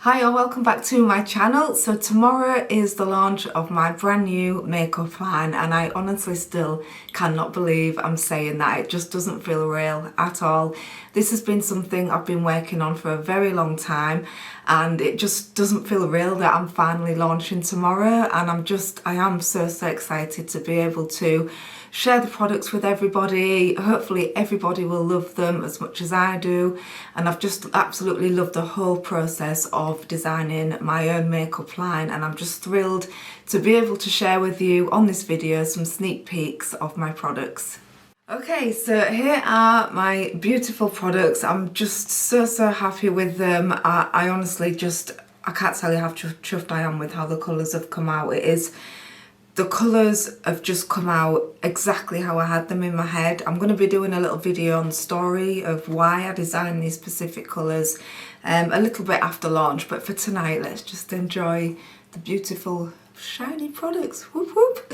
Hi and welcome back to my channel. So tomorrow is the launch of my brand new makeup line and I honestly still cannot believe I'm saying that. It just doesn't feel real at all. This has been something I've been working on for a very long time and it just doesn't feel real that I'm finally launching tomorrow, and I am so excited to be able to share the products with everybody. Hopefully everybody will love them as much as I do, and I've just absolutely loved the whole process of designing my own makeup line, and I'm just thrilled to be able to share with you on this video some sneak peeks of my products. Okay, so here are my beautiful products. I'm just so happy with them. I honestly I can't tell you how chuffed I am with how the colours have come out. The colours have just come out exactly how I had them in my head. I'm going to be doing a little video on the story of why I designed these specific colours a little bit after launch, but for tonight let's just enjoy the beautiful shiny products. Whoop whoop!